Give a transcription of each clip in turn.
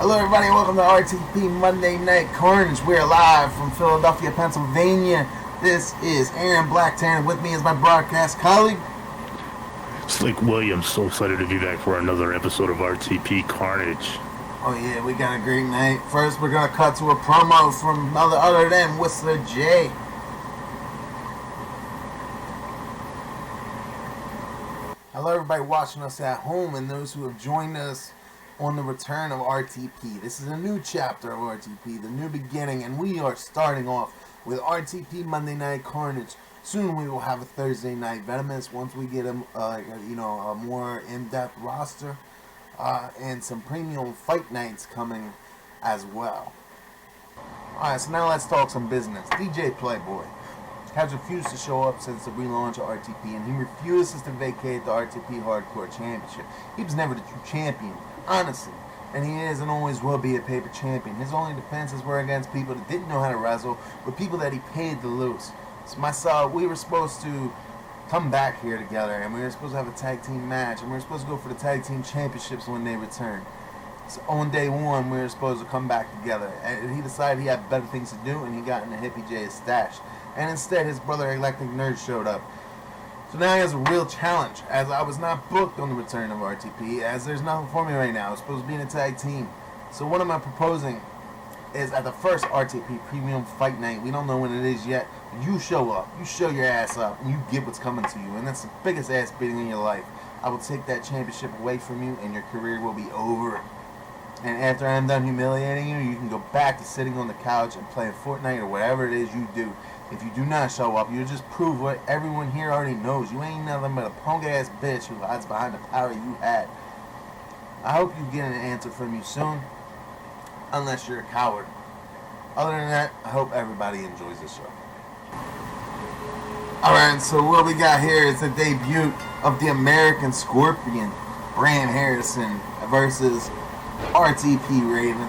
Hello everybody, welcome to RTP Monday Night Carnage. We're live from Philadelphia, Pennsylvania. This is Aaron Blackton. With me is my broadcast colleague, Slick Williams. So excited to be back for another episode of RTP Carnage. Oh yeah, we got a great night. First, we're going to cut to a promo from none other than Whistler J. Hello everybody watching us at home and those who have joined us on the return of RTP. This is a new chapter of RTP, the new beginning, and we are starting off with RTP Monday Night Carnage. Soon we will have a Thursday Night Venomous once we get a more in-depth roster and some premium fight nights coming as well. Alright, so now let's talk some business. DJ Playboy has refused to show up since the relaunch of RTP, and he refuses to vacate the RTP Hardcore Championship. He was never the true champion, honestly, and he is and always will be a paper champion. His only defenses were against people that didn't know how to wrestle, but people that he paid to lose. So myself, we were supposed to come back here together, and we were supposed to have a tag team match, and we were supposed to go for the tag team championships when they returned. So on day one, we were supposed to come back together, and he decided he had better things to do, and he got in the Hippie J's stash. And instead, his brother Electric Nerd showed up. So now he has a real challenge, as I was not booked on the return of RTP, as there's nothing for me right now. I was supposed to be in a tag team. So what am I proposing is at the first RTP Premium Fight Night, we don't know when it is yet, you show up, you show your ass up, and you get what's coming to you. And that's the biggest ass beating in your life. I will take that championship away from you, and your career will be over. And after I'm done humiliating you, you can go back to sitting on the couch and playing Fortnite or whatever it is you do. If you do not show up, you just prove what everyone here already knows. You ain't nothing but a punk-ass bitch who hides behind the power you had. I hope you get an answer from you soon, unless you're a coward. Other than that, I hope everybody enjoys the show. Alright, so what we got here is the debut of the American Scorpion, Bram Harrison versus RTP Ravan.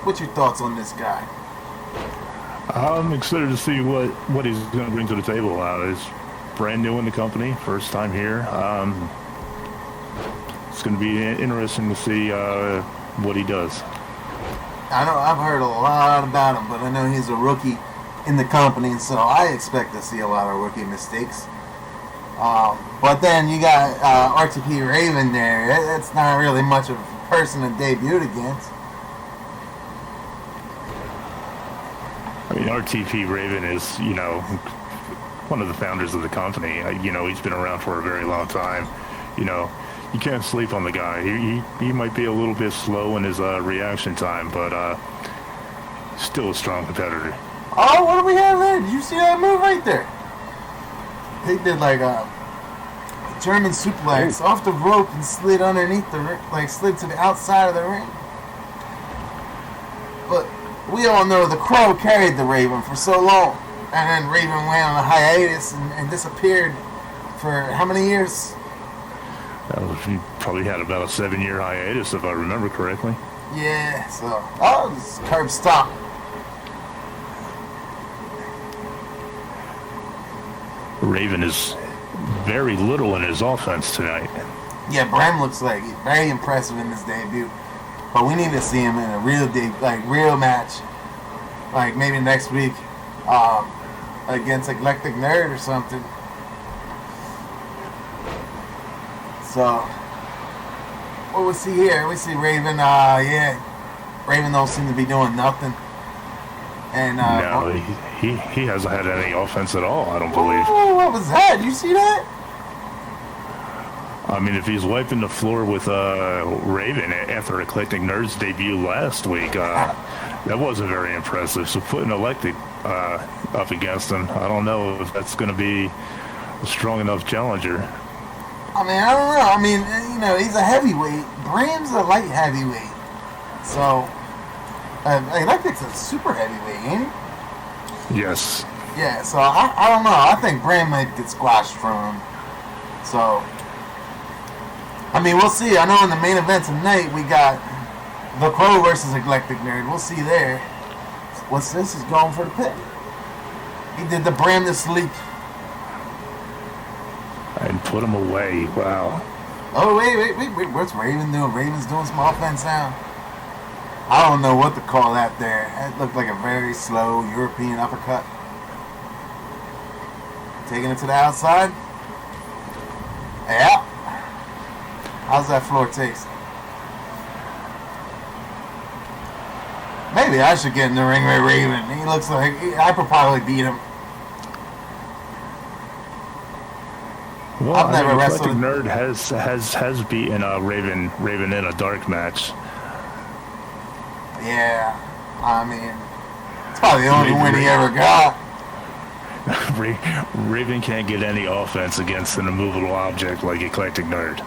What's your thoughts on this guy? I'm excited to see what he's going to bring to the table. He's brand new in the company, first time here. It's going to be interesting to see what he does. I know I've heard a lot about him, but I know he's a rookie in the company, so I expect to see a lot of rookie mistakes. But then you got RTP Ravan there. That's not really much of a person to debut against. I mean, RTP Ravan is, one of the founders of the company. He's been around for a very long time. You can't sleep on the guy. He might be a little bit slow in his reaction time, but still a strong competitor. Oh, what do we have there? Did you see that move right there? He did like a German suplex off the rope and slid underneath the ring, slid to the outside of the ring. But we all know the Crow carried the Raven for so long, and then Raven went on a hiatus and disappeared for how many years? He probably had about a 7-year hiatus, if I remember correctly. Yeah, so this is curb stop. Raven is very little in his offense tonight. Yeah, Bram looks like he's very impressive in his debut. But we need to see him in a real real match. Like maybe next week against Electric Nerd or something. So what we see here, we see Raven, Raven don't seem to be doing nothing. And no, he hasn't had any offense at all, I don't believe. Oh, what was that? Did you see that? I mean, if he's wiping the floor with Raven after Eclectic Nerd's debut last week, that wasn't very impressive. So putting Electric up against him, I don't know if that's going to be a strong enough challenger. I mean, I don't know. I mean, he's a heavyweight. Bram's a light heavyweight. So, Electric's a super heavyweight, ain't he? Yes. Yeah, so I don't know. I think Bram might get squashed from him. So, I mean, we'll see. I know in the main event tonight we got The Crow versus Eclectic Nerd. We'll see there. What's this? He's going for the pin. He did the Bram to sleep. And put him away. Wow. Oh, wait. What's Raven doing? Raven's doing some offense now. I don't know what to call that there. It looked like a very slow European uppercut. Taking it to the outside. Yeah. How's that floor taste? Maybe I should get in the ring with Raven. He looks like I could probably beat him. Well, I've never wrestled. Eclectic Nerd has beaten Raven in a dark match. Yeah, I mean, it's probably the only win he ever got. Raven can't get any offense against an immovable object like Eclectic Nerd.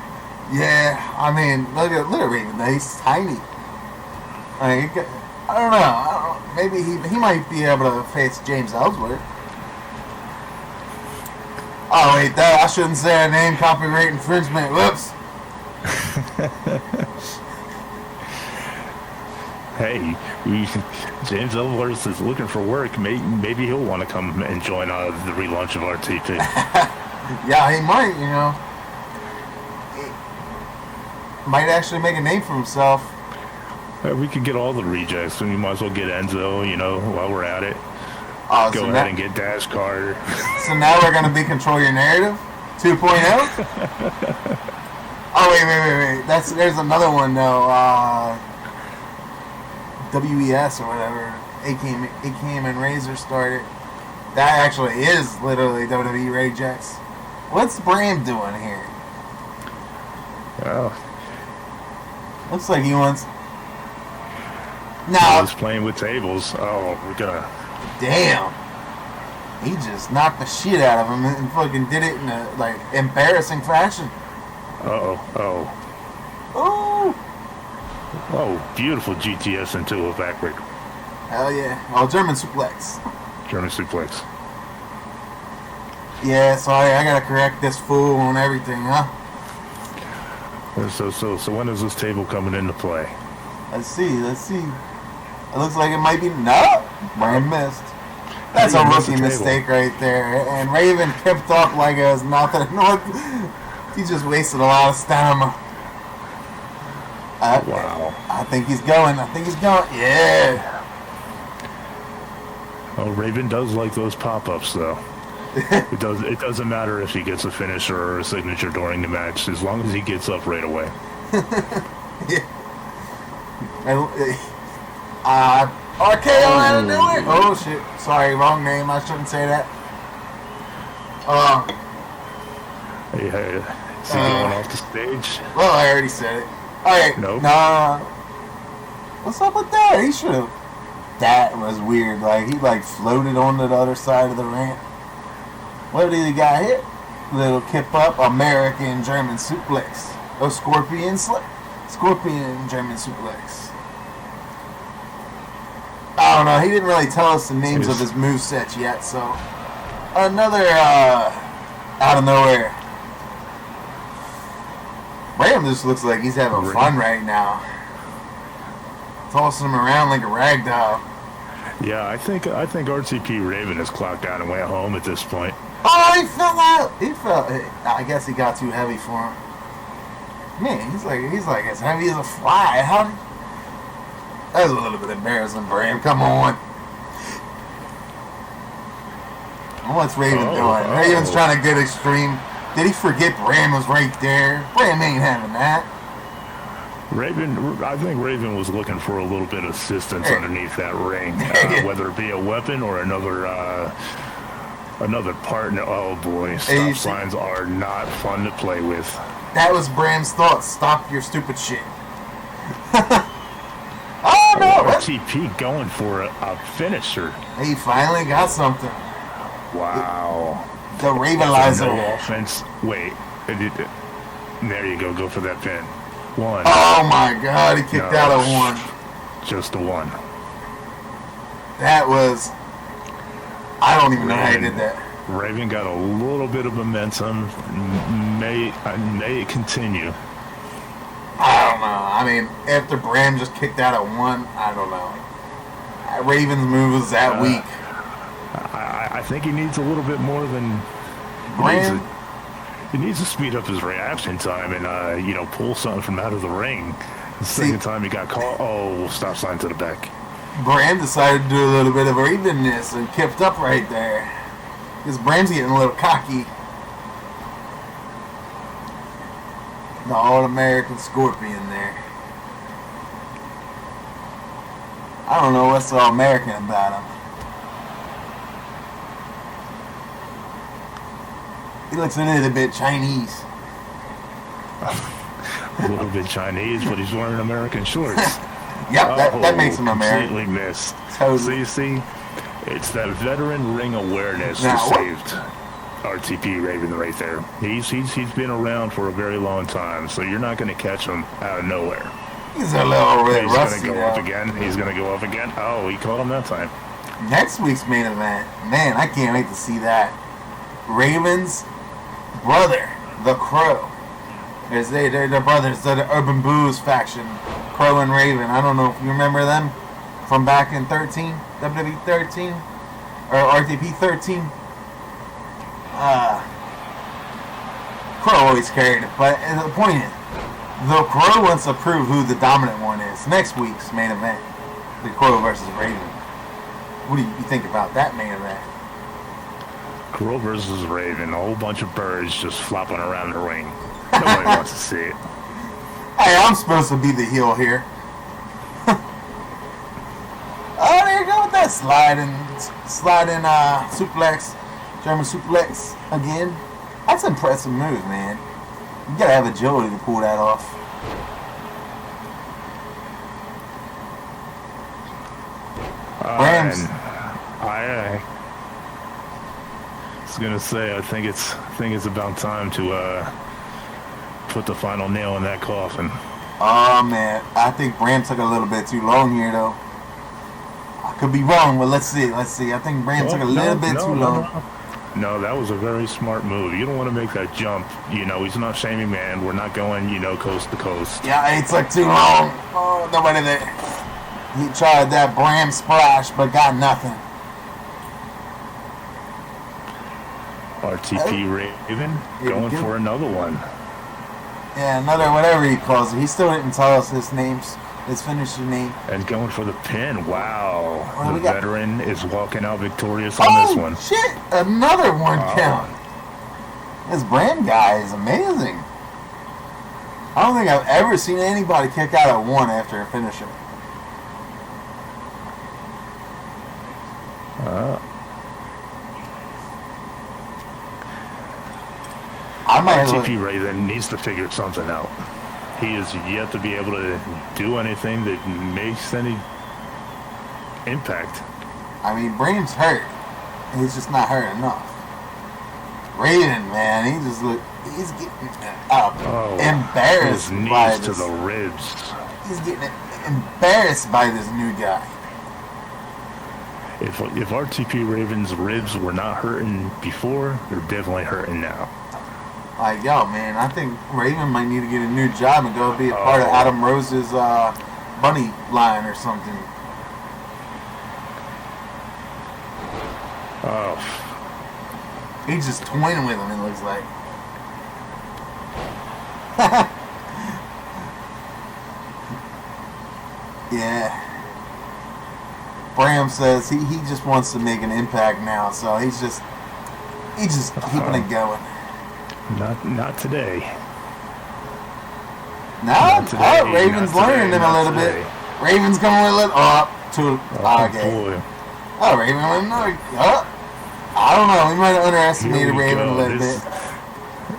Yeah, I mean, look at Raven. He's tiny. Like, I don't know. Maybe he might be able to face James Ellsworth. Oh wait, I shouldn't say a name. Copyright infringement. Whoops. Hey, James Ellsworth is looking for work. Maybe he'll want to come and join the relaunch of RTP. Yeah, he might. You know, he might actually make a name for himself. We could get all the rejects. We might as well get Enzo. You know, while we're at it. Go ahead and get Dash Carter. So now we're going to be Control Your Narrative 2.0? Oh, wait. There's another one, though. WES or whatever. AKM and Razor started. That actually is literally WWE Rejects. What's Bram doing here? Well, looks like he wants... Now... He's playing with tables. Oh, we're gonna... Damn. He just knocked the shit out of him and fucking did it in a, like, embarrassing fashion. Oh. Oh, beautiful GTS into a backward. Hell yeah. Oh, German suplex. Yeah, sorry, I gotta correct this fool on everything, huh? So when is this table coming into play? Let's see. It looks like it might be... No! Bram missed. That's a rookie mistake right there. And Raven kept up like it was nothing. He just wasted a lot of stamina. Wow. I think he's going. Yeah. Oh, Raven does like those pop-ups, though. It doesn't matter if he gets a finisher or a signature during the match, as long as he gets up right away. Yeah. RKO had to do it. Oh shit! Sorry, wrong name. I shouldn't say that. Hey, is he going off the stage? Well, I already said it. Alright. Nope. Nah. What's up with that? He should have. That was weird. Like he floated onto the other side of the ramp. What did he got hit? Little kip up, American German suplex. Oh, Scorpion German suplex. I don't know. He didn't really tell us the names of his movesets yet, so another out of nowhere. Bram just looks like he's having fun right now, tossing him around like a rag doll. Yeah, I think RTP Raven has clocked out and went home at this point. Oh, he fell out. I guess he got too heavy for him. Man, he's like as heavy as a fly. That was a little bit embarrassing, Bram. Come on. What's Raven doing? Raven's trying to get extreme. Did he forget Bram was right there? Bram ain't having that. I think Raven was looking for a little bit of assistance underneath that ring, whether it be a weapon or another partner. Oh boy, stop signs are not fun to play with. That was Bram's thought. Stop your stupid shit. Oh no! RTP going for a finisher. He finally got something. Wow. The Ravenizer. No offense. Wait. There you go. Go for that pin. One. Oh my God! He kicked out of one. Just a one. That was... I don't even know how he did that. Raven got a little bit of momentum. May it continue. I don't know. I mean, after Bram just kicked out at one, I don't know. Raven's move was that weak. I think he needs a little bit more than Bram. He needs to speed up his reaction time and pull something from out of the ring. The second time he got caught. Oh, stop sign to the back. Bram decided to do a little bit of evenness and kept up right there. Because Bram's getting a little cocky. The All-American Scorpion there. I don't know what's so American about him. He looks a little bit Chinese. A little bit Chinese, but he's wearing American shorts. Yep, that makes him American. Completely missed. Totally. So you see, it's that veteran ring awareness Now, that saved RTP Raven right there. He's been around for a very long time, so you're not going to catch him out of nowhere. He's a little bit rusty. He's going to go up again. He's going to go up again. Oh, he caught him that time. Next week's main event, man, I can't wait to see that. Raven's brother, the Crow. They're brothers. They're the Urban Blues faction, Crow and Raven. I don't know if you remember them from back in 13, WWE 13, or RTP 13. Crow always carried it, but the point is, the Crow wants to prove who the dominant one is. Next week's main event, the Crow versus Raven. What do you think about that main event? Crow versus Raven, a whole bunch of birds just flopping around the ring. Nobody wants to see it. Hey, I'm supposed to be the heel here. Oh, there you go with that sliding suplex, German suplex again. That's an impressive move, man. You gotta have agility to pull that off. Bram's. I was gonna say, I think it's about time to put the final nail in that coffin. Oh man, I think Bram took a little bit too long here, though. I could be wrong, but let's see. I think Bram took a little bit too long. No, that was a very smart move. You don't want to make that jump. You know, he's not shaming man. We're not going, coast to coast. Yeah, it took too long. Oh, nobody there. He tried that Bram splash, but got nothing. RTP Raven going for another one. Yeah, another whatever he calls it. He still didn't tell us his finisher name. And going for the pin. Wow. Oh, the veteran is walking out victorious on this one. Oh, shit. Another one count. This Bram guy is amazing. I don't think I've ever seen anybody kick out at one after a finisher. RTP Raven needs to figure something out. He is yet to be able to do anything that makes any impact. I mean, Bram's hurt. He's just not hurt enough. Raven, man, he's getting embarrassed his knees by to the ribs. He's getting embarrassed by this new guy. If RTP Raven's ribs were not hurting before, they're definitely hurting now. Like, yo, man, I think Raven might need to get a new job and go be a part of Adam Rose's bunny line or something. Oh. He's just toying with him, it looks like. Yeah. Bram says he just wants to make an impact now, so he's just keeping it going. Not today. Raven's learning him a little bit. Raven's going a little up to boy. Oh, Raven went another up. I don't know. We might have underestimated Raven a little bit.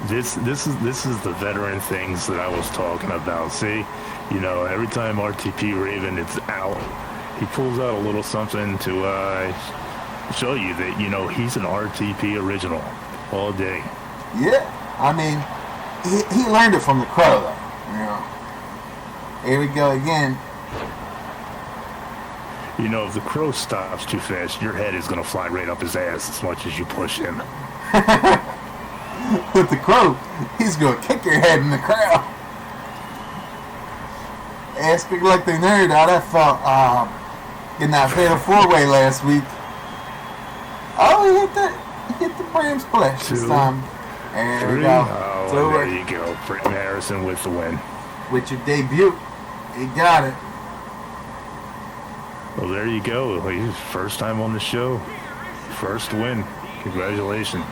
This is the veteran things that I was talking about. See, every time RTP Raven is out, he pulls out a little something to show you that he's an RTP original all day. Yeah, I mean, he learned it from the Crow, though. Here we go again. If the Crow stops too fast, your head is going to fly right up his ass as much as you push him. With the Crow, he's going to kick your head in the crowd. And speaking like the nerd, how that felt in that fatal four-way last week. Oh, he hit the Bram splash this time. There we go. Oh, there you go. Bram Harrison with the win. With your debut He got it. Well, there you go. He's first time on the show. First win. Congratulations.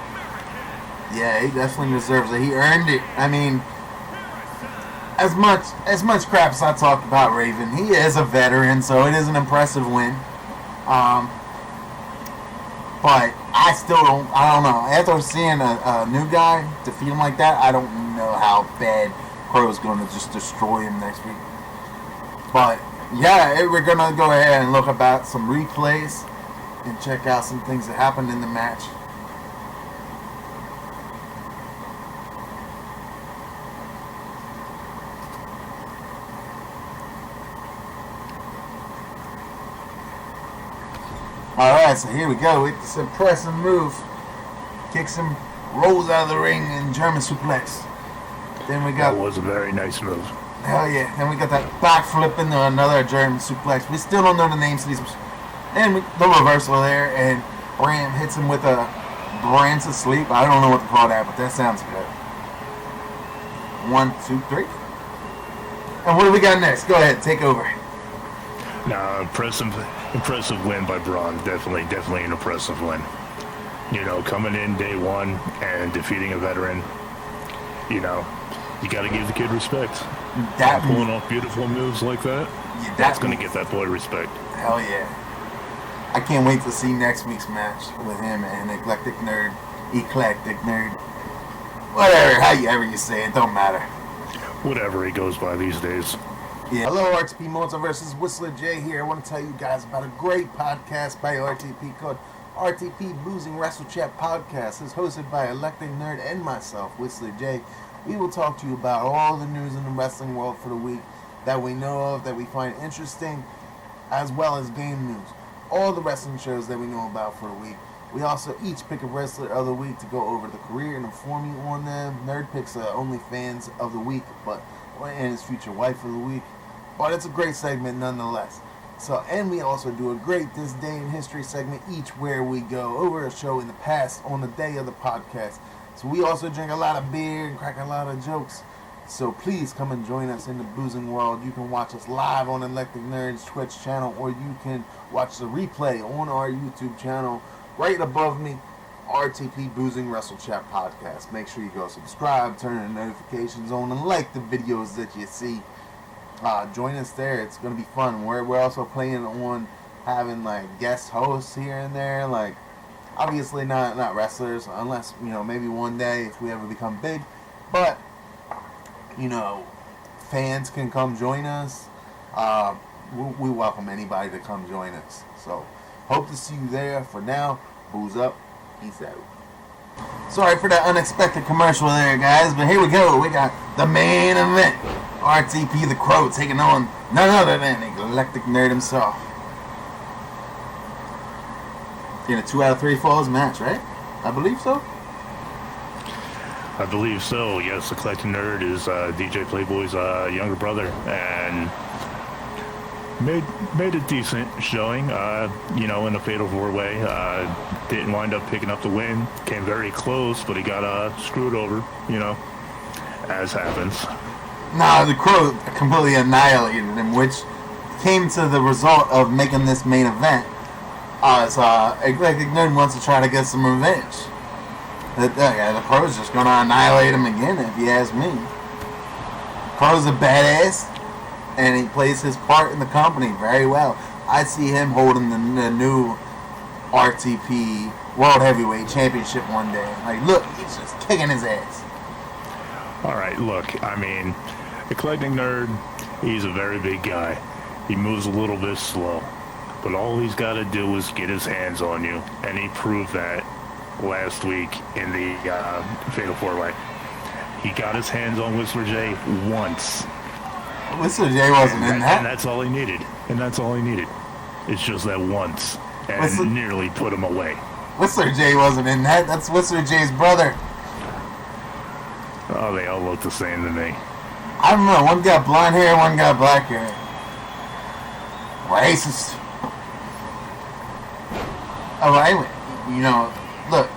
Yeah, he definitely deserves it. He earned it. I mean, as much crap as I talk about Raven, he is a veteran, so it is an impressive win. But I don't know. After seeing a new guy defeat him like that, I don't know how bad Crow's going to just destroy him next week. But yeah, we're going to go ahead and look about some replays and check out some things that happened in the match. Alright, so here we go with this impressive move. Kicks him, rolls out of the ring, and German suplex. Then we got... That was a very nice move. Hell yeah. Then we got that backflip into another German suplex. We still don't know the names of these. And the reversal there, and Bram hits him with a Bram's asleep. I don't know what to call that, but that sounds good. 1, 2, 3. And what do we got next? Go ahead, take over. Nah, impressive win by Bram. Definitely an impressive win. You know, coming in day one and defeating a veteran, you know, you got to give the kid respect. Pulling off beautiful moves like that, yeah, that's going to get that boy respect. Hell yeah. I can't wait to see next week's match with him and Eclectic Nerd. Whatever, however you say it, don't matter. Whatever he goes by these days. Yeah. Hello, RTP versus Whistler J here. I want to tell you guys about a great podcast by RTP called RTP Boozing Wrestle Chat Podcast. It's hosted by Eclectic Nerd and myself, Whistler J. We will talk to you about all the news in the wrestling world for the week that we know of, that we find interesting, as well as game news. All the wrestling shows that we know about for the week. We also each pick a wrestler of the week to go over the career and inform you on them. Nerd picks OnlyFans of the week, and his future wife of the week. But it's a great segment nonetheless. And we also do a great This Day in History segment each where we go over a show in the past on the day of the podcast. So we also drink a lot of beer and crack a lot of jokes. So please come and join us in the boozing world. You can watch us live on Eclectic Nerd's Twitch channel, or you can watch the replay on our YouTube channel right above me, RTP Boozing Wrestle Chat Podcast. Make sure you go subscribe, turn the notifications on, and like the videos that you see. Join us there. It's going to be fun. We're also planning on having like guest hosts here and there, like obviously not wrestlers, unless, you know, maybe one day if we ever become big, but you know, fans can come join us. We welcome anybody to come join us. So hope to see you there. For now, booze up, peace out. Sorry for that unexpected commercial there, guys, but here we go. We got the main event. RTP the Crow taking on none other than Eclectic Nerd himself. In a 2 out of 3 falls match, right? I believe so. I believe so. Yes, Eclectic Nerd is DJ Playboy's younger brother, and made a decent showing. You know, in a fatal 4-way. Didn't wind up picking up the win. Came very close, but he got screwed over. You know, as happens. Nah, the Crow completely annihilated him, which came to the result of making this main event. Eclectic Nerd wants to try to get some revenge. The Crow's just going to annihilate him again, if you ask me. Crow's a badass, and he plays his part in the company very well. I see him holding the new RTP World Heavyweight Championship one day. Like, look, he's just kicking his ass. All right, look, I mean, Eclectic Nerd, he's a very big guy. He moves a little bit slow. But all he's got to do is get his hands on you, and he proved that last week in the Fatal 4-Way. He got his hands on Whistler J once. Whistler J wasn't in that. And that's all he needed. It's just that once, and nearly put him away. Whistler J wasn't in that. That's Whistler J's brother. Oh, they all look the same to me. I don't know. One got blonde hair, one got black hair. Racist. Oh, anyway, you know, look,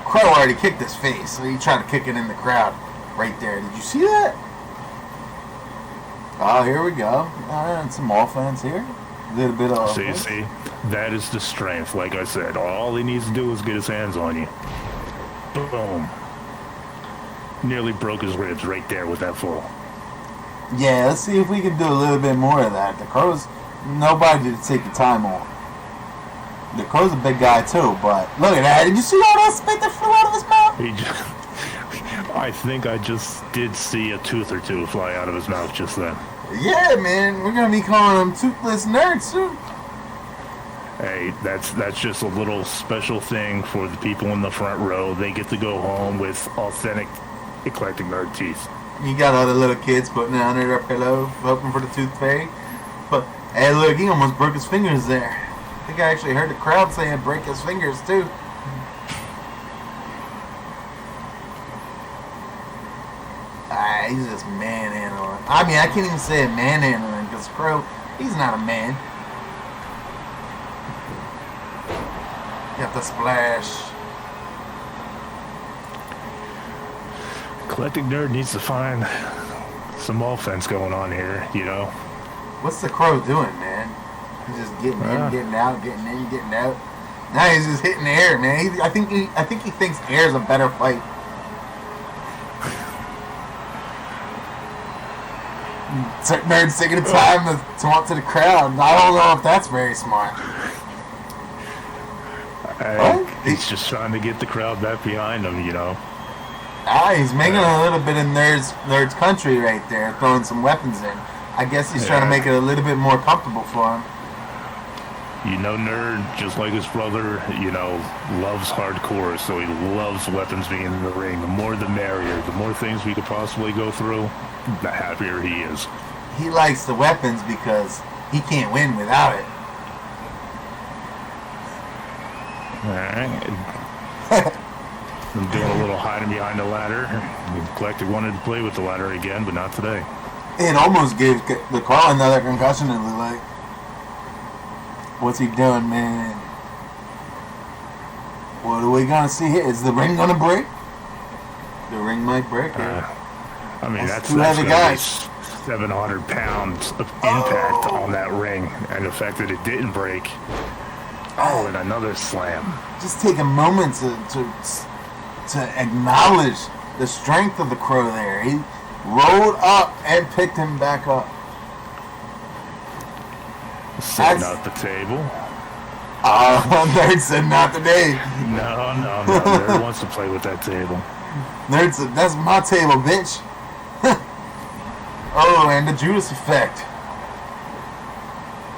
Crow already kicked his face, so he tried to kick it in the crowd right there. Did you see that? Oh, here we go. Some offense here. A little bit of offense. See, that is the strength. Like I said, all he needs to do is get his hands on you. Boom. Nearly broke his ribs right there with that fall. Yeah, let's see if we can do a little bit more of that. The Crow's nobody to take the time on. The Crow's a big guy too, but look at that. Did you see all that spit that flew out of his mouth? I think I just did see a tooth or two fly out of his mouth just then. Yeah, man. We're going to be calling them toothless nerds soon. Hey, that's just a little special thing for the people in the front row. They get to go home with authentic eclectic nerd teeth. You got other little kids putting it under their pillow, hoping for the tooth fairy. But, hey, look, he almost broke his fingers there. I think I actually heard the crowd saying break his fingers, too. He's just manhandling. I mean, I can't even say it manhandling, because Crow, he's not a man. Got the splash. Eclectic nerd needs to find some offense going on here, you know. What's the Crow doing, man? He's just getting in, getting out, getting in, getting out. Now he's just hitting the air, man. I think he thinks air is a better fight. Nerd's taking the time to talk to the crowd. I don't know if that's very smart. He's just trying to get the crowd back behind him, you know. He's making a little bit of Nerd's country right there, throwing some weapons in. I guess he's trying to make it a little bit more comfortable for him. You know, Nerd, just like his brother, you know, loves hardcore, so he loves weapons being in the ring. The more the merrier. The more things we could possibly go through, the happier he is. He likes the weapons because he can't win without it. Alright. I'm doing a little hiding behind the ladder. The Eclectic wanted to play with the ladder again, but not today. It almost gave the Carl another concussion, it looked like. What's he doing, man? What are we gonna see here? Is the ring gonna break? The ring might break. I mean, that's two heavy guys. 700 pounds of impact on that ring, and the fact that it didn't break. Oh, and another slam. Just take a moment to acknowledge the strength of the Crow there. He rolled up and picked him back up. Sitting at the table. Nerd said not today. No. Nerd wants to play with that table. Nerd said, that's my table, bitch. Oh, and the Judas effect.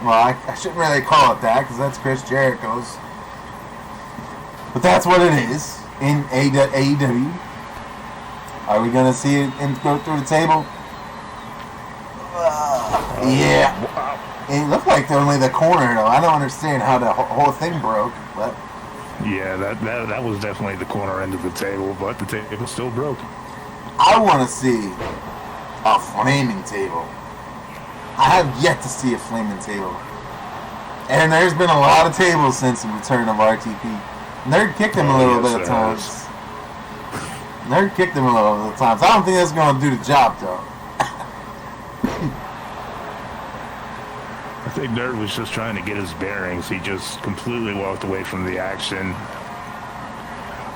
Well, I shouldn't really call it that, because that's Chris Jericho's. But that's what it is in AEW. Are we going to see it go through the table? Yeah. It looked like only the corner, though. I don't understand how the whole thing broke, but... Yeah, that was definitely the corner end of the table, but the table still broke. I want to see a flaming table. I have yet to see a flaming table. And there's been a lot of tables since the return of RTP. Nerd kicked him a little bit of times. Nerd kicked him a little bit of times. I don't think that's going to do the job, though. I think Nerd was just trying to get his bearings. He just completely walked away from the action.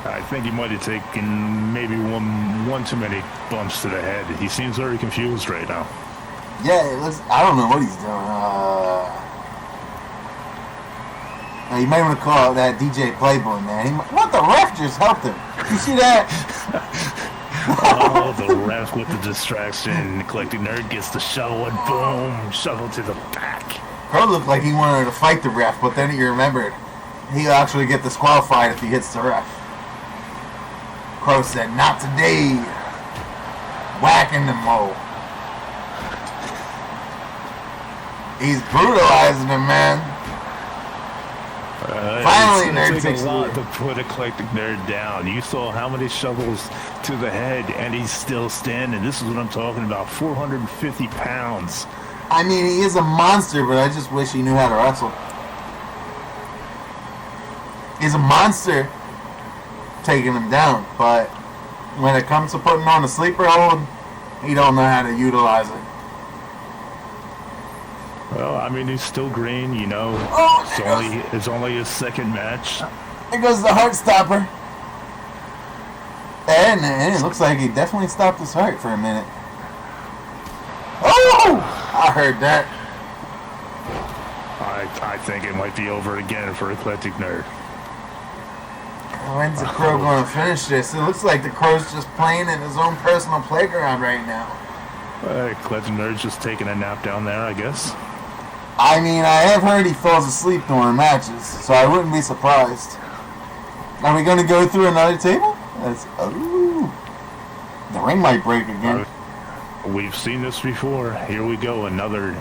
I think he might have taken maybe one too many bumps to the head. He seems very confused right now. Yeah, I don't know what he's doing. You might want to call that DJ Playboy, man. What, the ref just helped him. You see that? Oh, the ref with the distraction. Eclectic Nerd gets the shovel and boom, shovel to the back. Crow looked like he wanted to fight the ref, but then he remembered he'll actually get disqualified if he hits the ref. Crow said, not today. Whacking the mole. He's brutalizing him, man. Finally, Nerd takes a lot to put Eclectic Nerd down. You saw how many shovels to the head, and he's still standing. This is what I'm talking about, 450 pounds. I mean, he is a monster, but I just wish he knew how to wrestle. He's a monster taking him down, but when it comes to putting on a sleeper hold, he don't know how to utilize it. Well, I mean, he's still green, you know. Oh, It's only his second match. there goes the heart stopper. And it looks like he definitely stopped his heart for a minute. Oh! I heard that. I think it might be over again for Eclectic Nerd. When's the Crow going to finish this? It looks like the Crow's just playing in his own personal playground right now. Eclectic Nerd's just taking a nap down there, I guess. I mean, I have heard he falls asleep during matches, so I wouldn't be surprised. Are we going to go through another table? Oh, the ring might break again. We've seen this before. Here we go, another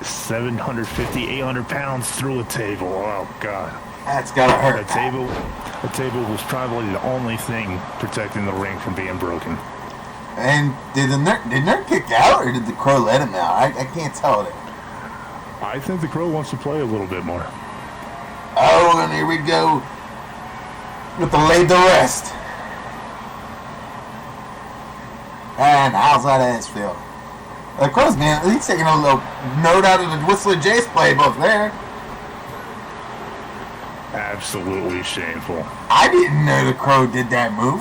750, 800 pounds through a table. Oh, God. That's got to hurt. The table was probably the only thing protecting the ring from being broken. And did Nerd kick out, or did the Crow let him out? I can't tell it. I think the Crow wants to play a little bit more. Oh, and here we go with the laid to rest. And how's that ass feel? The Crow's man, he's taking a little note out of the Whistler Jace playbook there. Absolutely shameful. I didn't know the Crow did that move.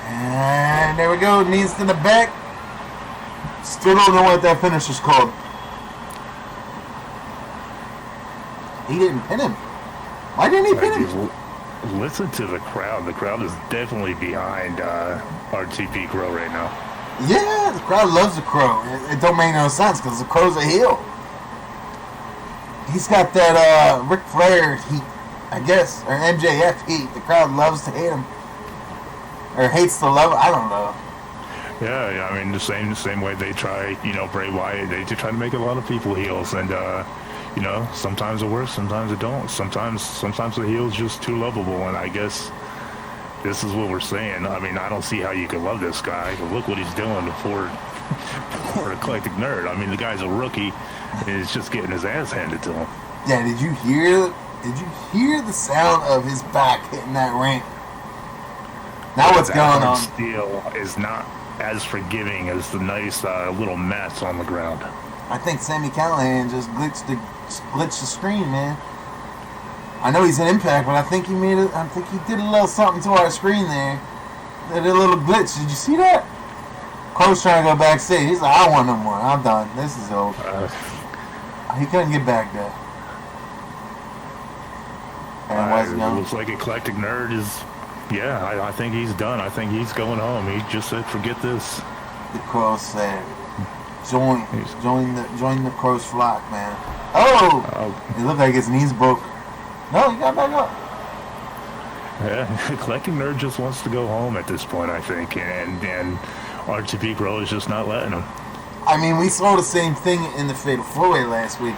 And there we go, knees to the back. Still don't know what that finish is called. He didn't pin him. Why didn't he pin him? Listen to the crowd. The crowd is definitely behind RTP Crow right now. Yeah, the crowd loves the Crow. It don't make no sense because the Crow's a heel. He's got that Ric Flair heat, I guess, or MJF heat. The crowd loves to hate him. Or hates to love him. I don't know. Yeah, I mean, the same way they try, Bray Wyatt, they try to make a lot of people heels, and, sometimes it works, sometimes it don't. Sometimes the heel's just too lovable, and I guess this is what we're saying. I mean, I don't see how you could love this guy, but look what he's doing for Eclectic Nerd. I mean, the guy's a rookie, and he's just getting his ass handed to him. Yeah, did you hear the sound of his back hitting that ring? Now what's going on? Steel is not as forgiving as the nice little mats on the ground. I think Sami Callihan just glitched the screen, man. I know he's an Impact, but I think he did a little something to our screen there. Did a little glitch. Did you see that? Crow's trying to go backstage. He's like, I want no more. I'm done. This is over. He couldn't get back there. And it looks like Eclectic Nerd is. Yeah, I think he's done. I think he's going home. He just said, "Forget this." The Crow said, "Join the Crow's flock, man." Oh, it looked like his knees broke. No, he got back up. Yeah, Eclectic Nerd just wants to go home at this point, I think, and RTP Crow is just not letting him. I mean, we saw the same thing in the Fatal 4-Way last week.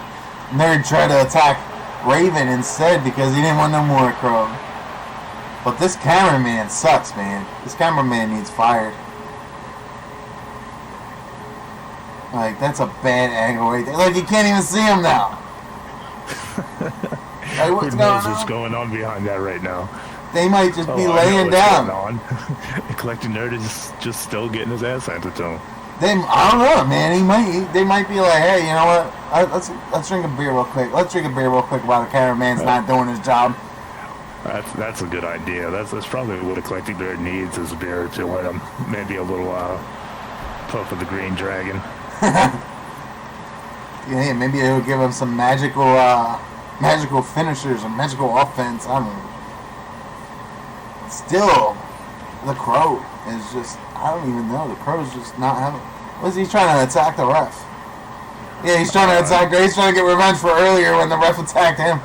Nerd tried to attack Raven instead because he didn't want no more Crow. But this cameraman sucks, man. This cameraman needs fired. Like, that's a bad angle right there. Like, you can't even see him now. Like, who knows what's going on behind that right now? They might just be laying down. Eclectic Nerd is just still getting his ass handed to him. I don't know, man. They might be like, hey, you know what? Let's drink a beer real quick. Let's drink a beer real quick while the cameraman's not doing his job. That's a good idea. That's probably what Eclectic Nerd needs is a beer to let him maybe a little puff of the Green Dragon. Yeah, maybe it'll give him some magical finishers or magical offense. I don't know. Still, the Crow is just, I don't even know. The Crow's just not having. Was he trying to attack the ref? Yeah, he's trying to attack. He's trying to get revenge for earlier when the ref attacked him.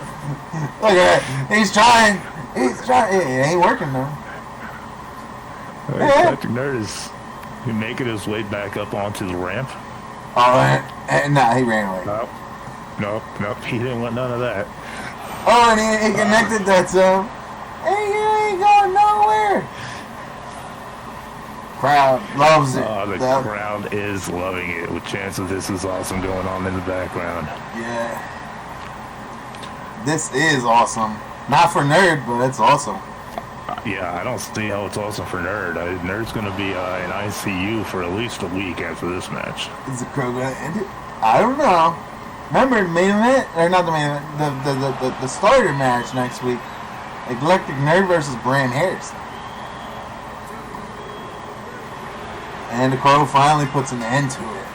Look at that. He's trying. It ain't working though. Eclectic Nerd is making his way back up onto the ramp. Oh, nah, he ran away. Nope. He didn't want none of that. Oh, and he connected that to him. Hey, you ain't going nowhere. Crowd loves it. Oh, the crowd is loving it with chants of "This is awesome" going on in the background. Yeah. This is awesome. Not for Nerd, but it's awesome. Yeah, I don't see how it's awesome for Nerd. Nerd's going to be in ICU for at least a week after this match. Is the Crow going to end it? I don't know. Remember the main event? Or not the main event, the starter match next week. Eclectic Nerd versus Bram Harris. And the Crow finally puts an end to it.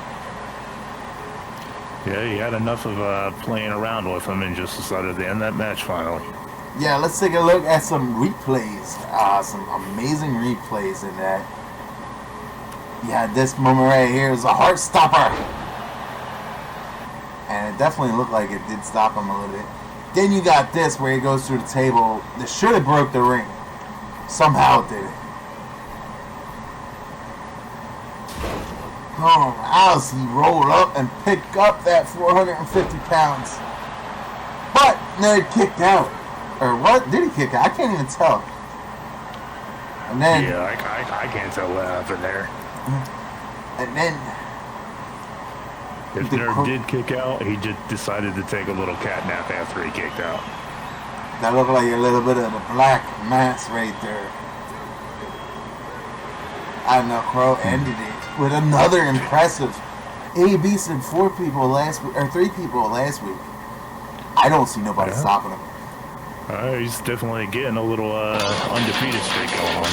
Yeah, he had enough of playing around with him and just decided to end that match finally. Yeah, let's take a look at some replays. Some amazing replays in that. Yeah, this moment right here is a heart stopper. And it definitely looked like it did stop him a little bit. Then you got this where he goes through the table. This should have broke the ring. Somehow it did it. Oh, Alice, he rolled up and picked up that 450 pounds. But Nerd kicked out. Or what? Did he kick out? I can't even tell. And then... Yeah, I can't tell what happened there. And then... If Nerd did kick out, he just decided to take a little cat nap after he kicked out. That looked like a little bit of the black mass right there. I know, Crow ended it with another impressive. AB said 4 people last week, or 3 people last week. I don't see nobody stopping him. He's definitely getting a little undefeated streak going on.